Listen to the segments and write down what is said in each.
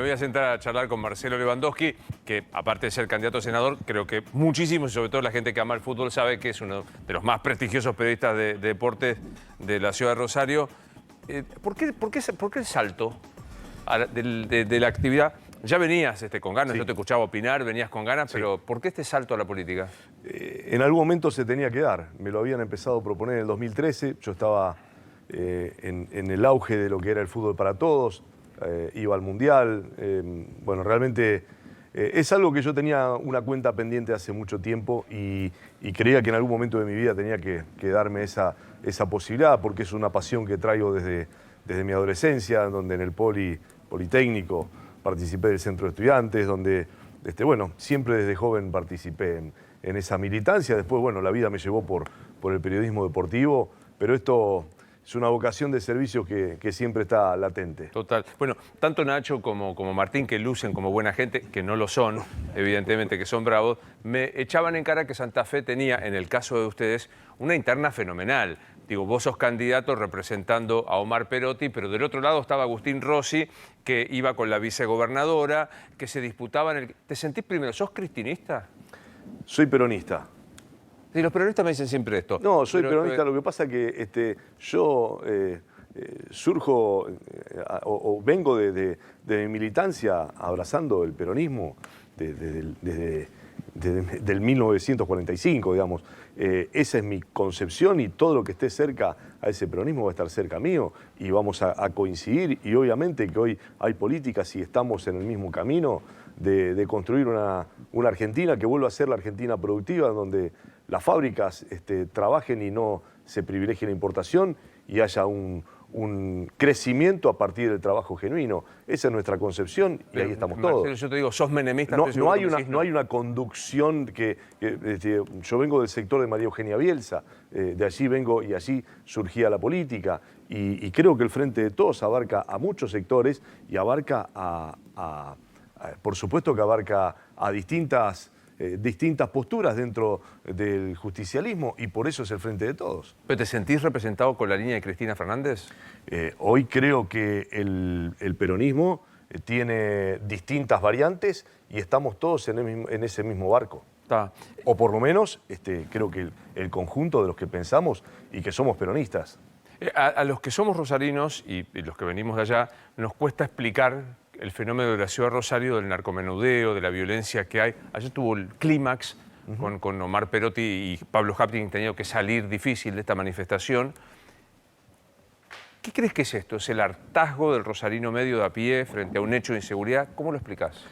voy a sentar a charlar con Marcelo Lewandowski, que aparte de ser candidato a senador, creo que muchísimos, y sobre todo la gente que ama el fútbol, sabe que es uno de los más prestigiosos periodistas de deportes de la ciudad de Rosario. ¿Por qué el salto de la actividad? Ya venías con ganas, Sí. yo te escuchaba opinar, venías con ganas, Sí. pero ¿por qué este salto a la política? En algún momento se tenía que dar. Me lo habían empezado a proponer en el 2013. Yo estaba en el auge de lo que era el fútbol para todos. Iba al Mundial. Bueno, realmente es algo que yo tenía una cuenta pendiente hace mucho tiempo y creía que en algún momento de mi vida tenía que darme esa posibilidad, porque es una pasión que traigo desde mi adolescencia, donde en el Politécnico participé del centro de estudiantes, donde bueno, siempre desde joven participé en esa militancia. Después, bueno, la vida me llevó por el periodismo deportivo, pero esto es una vocación de servicio que siempre está latente. Total. Bueno, tanto Nacho como Martín, que lucen como buena gente, que no lo son, evidentemente que son bravos, me echaban en cara que Santa Fe tenía, en el caso de ustedes, una interna fenomenal. Digo, vos sos candidato representando a Omar Perotti, pero del otro lado estaba Agustín Rossi, que iba con la vicegobernadora, que se disputaban. ¿Te sentís primero, sos cristinista? Soy peronista. Sí, los peronistas me dicen siempre esto. No, soy peronista. Lo que pasa es que yo surjo o vengo de mi militancia abrazando el peronismo desde del 1945, digamos. Esa es mi concepción y todo lo que esté cerca a ese peronismo va a estar cerca mío y vamos a coincidir. Y obviamente que hoy hay políticas y estamos en el mismo camino de construir una Argentina que vuelva a ser la Argentina productiva, donde las fábricas trabajen y no se privilegie la importación y haya un crecimiento a partir del trabajo genuino. Esa es nuestra concepción y ahí estamos Marcelo, todos. yo te digo, sos menemista. No hay una conducción yo vengo del sector de María Eugenia Bielsa, de allí vengo y allí surgía la política y creo que el Frente de Todos abarca a muchos sectores y abarca por supuesto que abarca a distintas posturas dentro del justicialismo y por eso es el Frente de Todos. ¿Pero te sentís representado con la línea de Cristina Fernández? Hoy creo que el peronismo tiene distintas variantes y estamos todos en ese mismo barco. Está. O por lo menos creo que el conjunto de los que pensamos y que somos peronistas. A los que somos rosarinos y los que venimos de allá, nos cuesta explicar el fenómeno de la ciudad de Rosario, del narcomenudeo, de la violencia que hay. Ayer tuvo el clímax con Omar Perotti y Pablo Hapkin, han tenido que salir difícil de esta manifestación. ¿Qué crees que es esto? ¿Es el hartazgo del rosarino medio de a pie frente a un hecho de inseguridad? ¿Cómo lo explicás?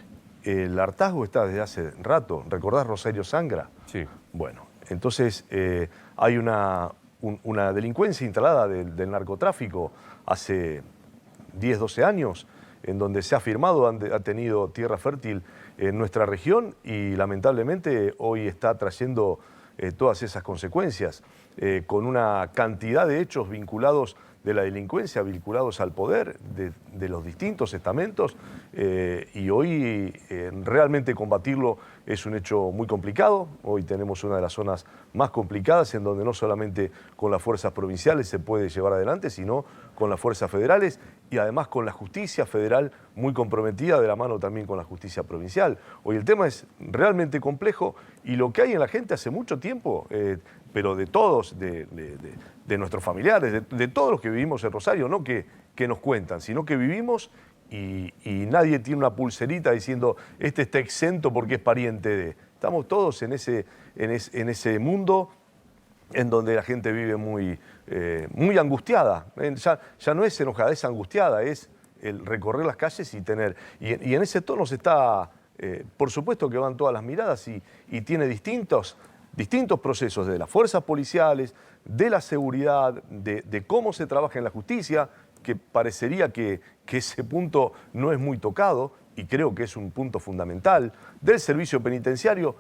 El hartazgo está desde hace rato. ¿Recordás Rosario Sangra? Sí. Bueno, entonces hay una delincuencia instalada del narcotráfico hace 10, 12 años, en donde se ha firmado, ha tenido tierra fértil en nuestra región y lamentablemente hoy está trayendo todas esas consecuencias, con una cantidad de hechos vinculados de la delincuencia, vinculados al poder de los distintos estamentos y hoy realmente combatirlo es un hecho muy complicado. Hoy tenemos una de las zonas más complicadas en donde no solamente con las fuerzas provinciales se puede llevar adelante, sino con las fuerzas federales y además con la justicia federal muy comprometida de la mano también con la justicia provincial. Hoy el tema es realmente complejo y lo que hay en la gente hace mucho tiempo, pero de todos, de nuestros familiares, de todos los que vivimos en Rosario, no que nos cuentan, sino que vivimos y nadie tiene una pulserita diciendo este está exento porque es pariente de. Estamos todos en ese mundo en donde la gente vive muy angustiada. Ya no es enojada, es angustiada, es el recorrer las calles y tener. Y en ese tono se está, por supuesto que van todas las miradas y tiene distintos procesos de las fuerzas policiales, de la seguridad, de cómo se trabaja en la justicia, que parecería que ese punto no es muy tocado, y creo que es un punto fundamental, del servicio penitenciario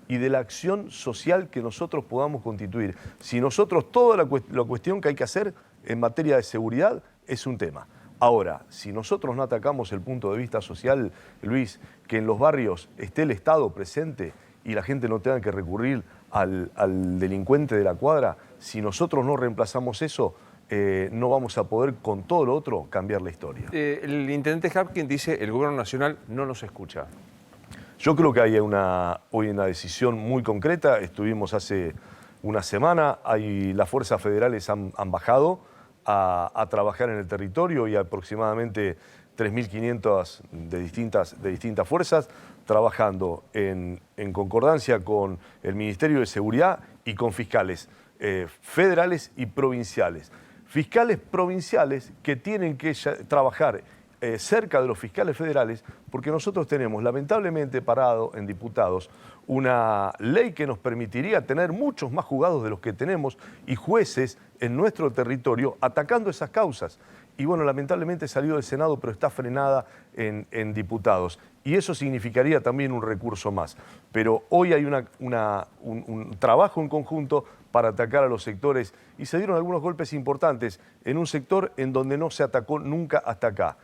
y de la acción social que nosotros podamos constituir. Si nosotros, toda la cuestión que hay que hacer en materia de seguridad es un tema. Ahora, si nosotros no atacamos el punto de vista social, Luis, que en los barrios esté el Estado presente y la gente no tenga que recurrir al delincuente de la cuadra, si nosotros no reemplazamos eso, no vamos a poder con todo lo otro cambiar la historia. El intendente Hapkin dice el gobierno nacional no nos escucha. Yo creo que hay hoy una decisión muy concreta. Estuvimos hace una semana, las fuerzas federales han bajado a trabajar en el territorio y aproximadamente 3.500 de distintas fuerzas trabajando en concordancia con el Ministerio de Seguridad y con fiscales federales y provinciales. Fiscales provinciales que tienen que trabajar cerca de los fiscales federales, porque nosotros tenemos lamentablemente parado en diputados una ley que nos permitiría tener muchos más juzgados de los que tenemos y jueces en nuestro territorio atacando esas causas. Y bueno, lamentablemente salió del Senado, pero está frenada en diputados. Y eso significaría también un recurso más. Pero hoy hay un trabajo en conjunto para atacar a los sectores y se dieron algunos golpes importantes en un sector en donde no se atacó nunca hasta acá.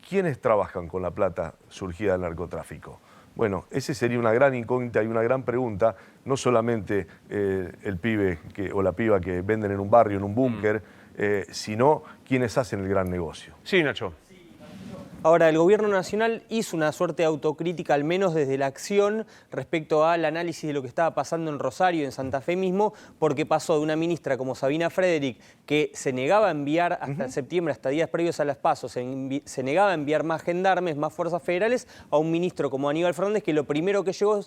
¿Quiénes trabajan con la plata surgida del narcotráfico? Bueno, esa sería una gran incógnita y una gran pregunta, no solamente el pibe o la piba que venden en un barrio, en un búnker, sino quienes hacen el gran negocio. Sí, Nacho. Ahora, el gobierno nacional hizo una suerte de autocrítica, al menos desde la acción, respecto al análisis de lo que estaba pasando en Rosario, en Santa Fe mismo, porque pasó de una ministra como Sabina Frederick, que se negaba a enviar hasta septiembre, hasta días previos a las PASO, se negaba a enviar más gendarmes, más fuerzas federales, a un ministro como Aníbal Fernández, que lo primero que llegó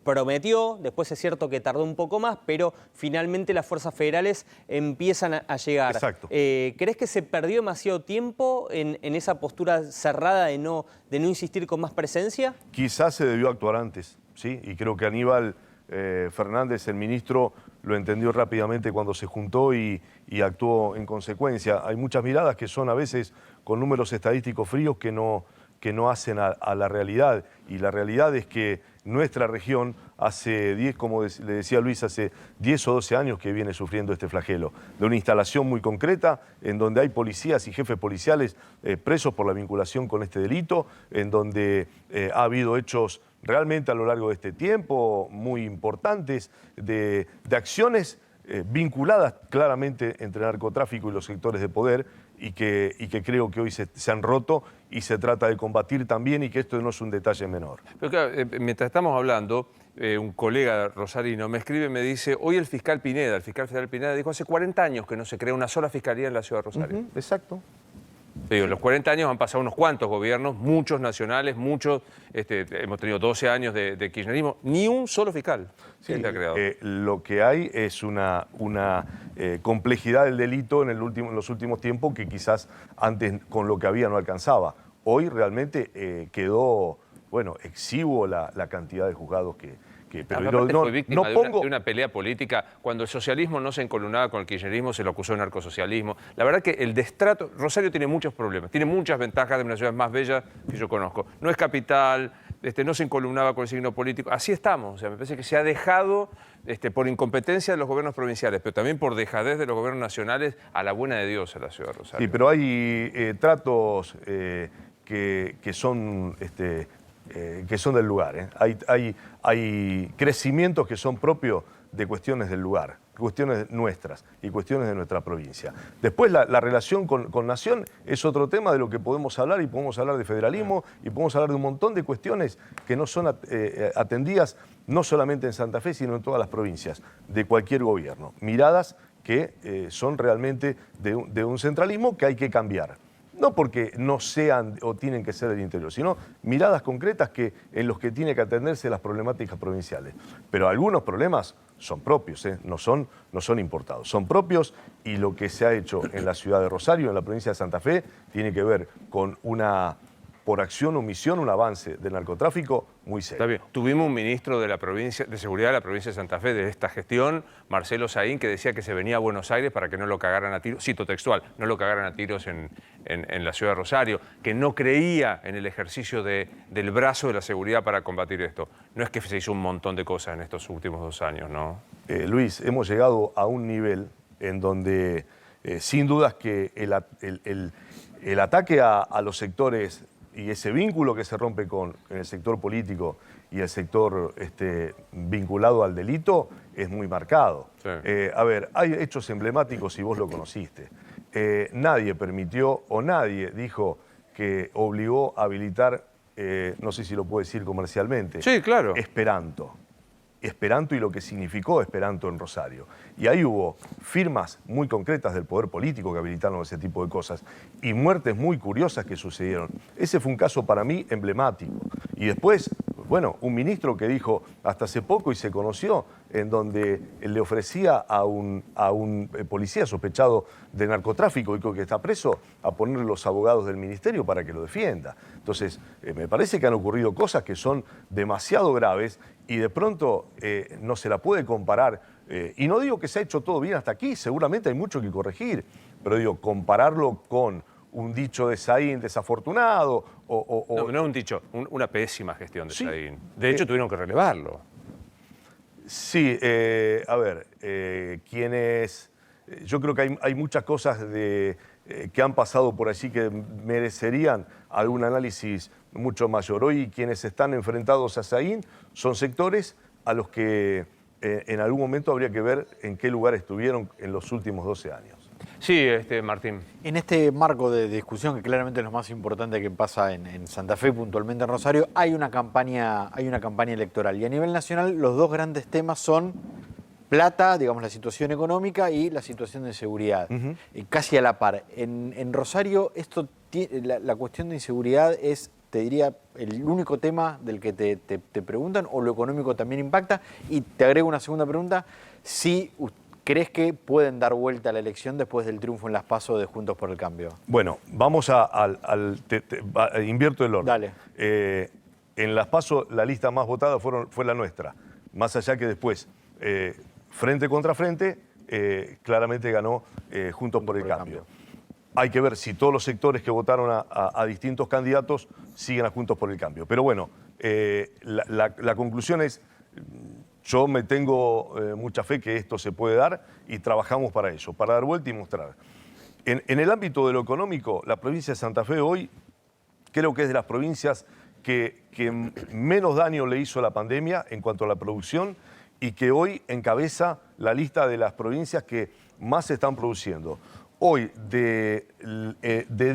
prometió, después es cierto que tardó un poco más, pero finalmente las fuerzas federales empiezan a llegar. Exacto. ¿Crees que se perdió demasiado tiempo en esa postura cerrada de no insistir con más presencia? Quizás se debió actuar antes, ¿sí? Y creo que Aníbal Fernández, el ministro, lo entendió rápidamente cuando se juntó y actuó en consecuencia. Hay muchas miradas que son a veces con números estadísticos fríos que no hacen a la realidad. Y la realidad es que nuestra región hace 10, como le decía Luis, hace 10 o 12 años que viene sufriendo este flagelo, de una instalación muy concreta en donde hay policías y jefes policiales presos por la vinculación con este delito, en donde ha habido hechos realmente a lo largo de este tiempo muy importantes de acciones vinculadas claramente entre narcotráfico y los sectores de poder y que creo que hoy se han roto y se trata de combatir también y que esto no es un detalle menor. Pero claro, mientras estamos hablando, un colega rosarino me escribe y me dice, hoy el fiscal federal Pineda, dijo hace 40 años que no se crea una sola fiscalía en la ciudad de Rosario. Exacto. Digo, en los 40 años han pasado unos cuantos gobiernos, muchos nacionales, muchos, hemos tenido 12 años de kirchnerismo, ni un solo fiscal se ha creado. Lo que hay es una complejidad del delito en los últimos tiempos que quizás antes con lo que había no alcanzaba. Hoy realmente quedó, bueno, exiguo la cantidad de juzgados que pero fue víctima de una pelea política. Cuando el socialismo no se encolumnaba con el kirchnerismo, se lo acusó de narcosocialismo. La verdad que el destrato... Rosario tiene muchos problemas, tiene muchas ventajas de una ciudad más bella que yo conozco. No es capital, no se encolumnaba con el signo político. Así estamos. O sea, me parece que se ha dejado, por incompetencia de los gobiernos provinciales, pero también por dejadez de los gobiernos nacionales, a la buena de Dios a la ciudad de Rosario. Sí, pero hay tratos que son... que son del lugar. Hay crecimientos que son propios de cuestiones del lugar, cuestiones nuestras y cuestiones de nuestra provincia. Después la relación con Nación es otro tema de lo que podemos hablar y podemos hablar de federalismo y podemos hablar de un montón de cuestiones que no son atendidas no solamente en Santa Fe, sino en todas las provincias, de cualquier gobierno. Miradas que son realmente de un centralismo que hay que cambiar. No porque no sean o tienen que ser del interior, sino miradas concretas en los que tiene que atenderse las problemáticas provinciales. Pero algunos problemas son propios, no son importados, son propios y lo que se ha hecho en la ciudad de Rosario, en la provincia de Santa Fe, tiene que ver con por acción o omisión, un avance del narcotráfico muy serio. Está bien. Tuvimos un ministro de Seguridad de la provincia de Santa Fe de esta gestión, Marcelo Saín, que decía que se venía a Buenos Aires para que no lo cagaran a tiros, cito textual, no lo cagaran a tiros en la ciudad de Rosario, que no creía en el ejercicio del brazo de la seguridad para combatir esto. No es que se hizo un montón de cosas en estos últimos 2 años, ¿no? Luis, hemos llegado a un nivel en donde sin dudas que el ataque a los sectores y ese vínculo que se rompe con el sector político y el sector vinculado al delito es muy marcado. Sí. A ver, hay hechos emblemáticos y vos lo conociste. Nadie permitió o nadie dijo que obligó a habilitar, no sé si lo puedo decir comercialmente, Sí, claro. Esperanto. Esperanto y lo que significó Esperanto en Rosario. Y ahí hubo firmas muy concretas del poder político que habilitaron ese tipo de cosas y muertes muy curiosas que sucedieron. Ese fue un caso para mí emblemático. Y después, bueno, un ministro que dijo hasta hace poco y se conoció, en donde le ofrecía a un policía sospechado de narcotráfico y que está preso, a ponerle los abogados del ministerio para que lo defienda. Entonces, me parece que han ocurrido cosas que son demasiado graves y de pronto no se la puede comparar. Y no digo que se ha hecho todo bien hasta aquí, seguramente hay mucho que corregir, pero digo, compararlo con un dicho de Saín desafortunado No, no es un dicho, una pésima gestión de Sí. Saín. De hecho, tuvieron que relevarlo. Sí, a ver, yo creo que hay muchas cosas que han pasado por allí que merecerían algún análisis mucho mayor. Hoy quienes están enfrentados a Saín son sectores a los que en algún momento habría que ver en qué lugar estuvieron en los últimos 12 años. Sí, Martín. En este marco de discusión, que claramente es lo más importante que pasa en Santa Fe, puntualmente en Rosario, hay una campaña electoral. Y a nivel nacional, los dos grandes temas son plata, digamos, la situación económica y la situación de seguridad, casi a la par. En Rosario, la cuestión de inseguridad es, te diría, el único tema del que te preguntan, o lo económico también impacta. Y te agrego una segunda pregunta, si ¿crees que pueden dar vuelta a la elección después del triunfo en las PASO de Juntos por el Cambio? Bueno, vamos invierto el orden. Dale. En las PASO la lista más votada fue la nuestra, más allá que después, frente contra frente, claramente ganó Juntos por el Cambio. Hay que ver si todos los sectores que votaron a distintos candidatos siguen a Juntos por el Cambio. Pero bueno, la conclusión es, yo me tengo mucha fe que esto se puede dar y trabajamos para eso, para dar vuelta y mostrar. En el ámbito de lo económico, la provincia de Santa Fe hoy creo que es de las provincias que menos daño le hizo la pandemia en cuanto a la producción y que hoy encabeza la lista de las provincias que más se están produciendo. Hoy, de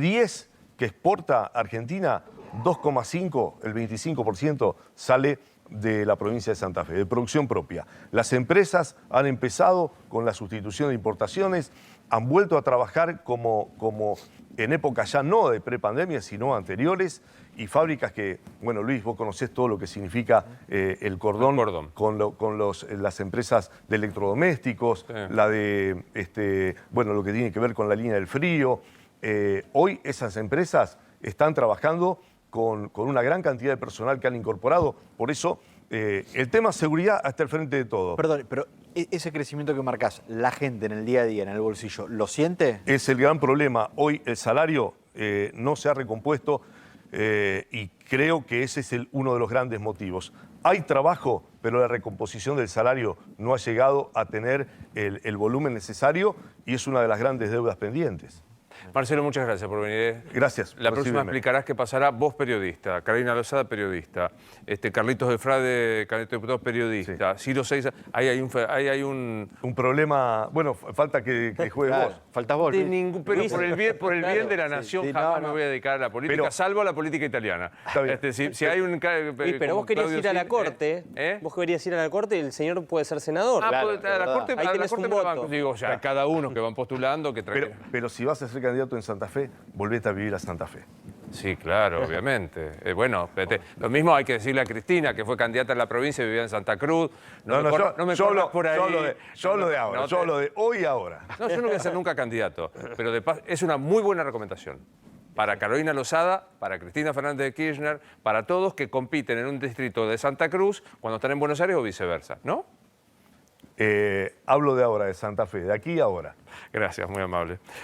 10 que exporta Argentina, 2,5, el 25% sale de la provincia de Santa Fe, de producción propia. Las empresas han empezado con la sustitución de importaciones, han vuelto a trabajar como en época ya no de prepandemia, sino anteriores, y fábricas que, bueno, Luis, vos conocés todo lo que significa el cordón. Con las empresas de electrodomésticos, Sí. la de, bueno, lo que tiene que ver con la línea del frío. Hoy esas empresas están trabajando con una gran cantidad de personal que han incorporado. Por eso, el tema seguridad está al frente de todo. Perdón, pero ese crecimiento que marcás, ¿la gente en el día a día, en el bolsillo, lo siente? Es el gran problema. Hoy el salario no se ha recompuesto y creo que ese es uno de los grandes motivos. Hay trabajo, pero la recomposición del salario no ha llegado a tener el volumen necesario y es una de las grandes deudas pendientes. Marcelo, muchas gracias por venir. Gracias. La próxima Recíbeme. explicarás qué pasará. Vos, periodista. Carolina Lozada, periodista. Carlitos del Frade, candidato a diputado, periodista. Ciro Seiza, ahí hay un... Un problema, bueno, falta que juegue Claro, vos. faltás vos, De Luis. ningún, pero por el bien, Claro, de la sí, nación sí, jamás no, me no. voy a dedicar a la política, Pero- salvo a la política italiana. Está bien. Si hay un... Luis, pero vos querías ir a la corte. Vos querías ir a la corte y el señor puede ser senador. Ah, Claro, puede- a la verdad. corte, Ahí a la tenés corte un me lo voto. banco. Digo, o sea, cada uno que van postulando que trae... Pero si vas a ser candidato en Santa Fe, volvete a vivir a Santa Fe. Sí, claro, obviamente. Bueno, lo mismo hay que decirle a Cristina, que fue candidata en la provincia y vivía en Santa Cruz. No me corras por ahí. yo hablo de ahora, yo hablo de hoy y ahora. No, yo no voy a ser nunca candidato, pero es una muy buena recomendación para Carolina Lozada, para Cristina Fernández de Kirchner, para todos que compiten en un distrito de Santa Cruz cuando están en Buenos Aires o viceversa, ¿no? Hablo de ahora, de Santa Fe, de aquí a ahora. Gracias, muy amable.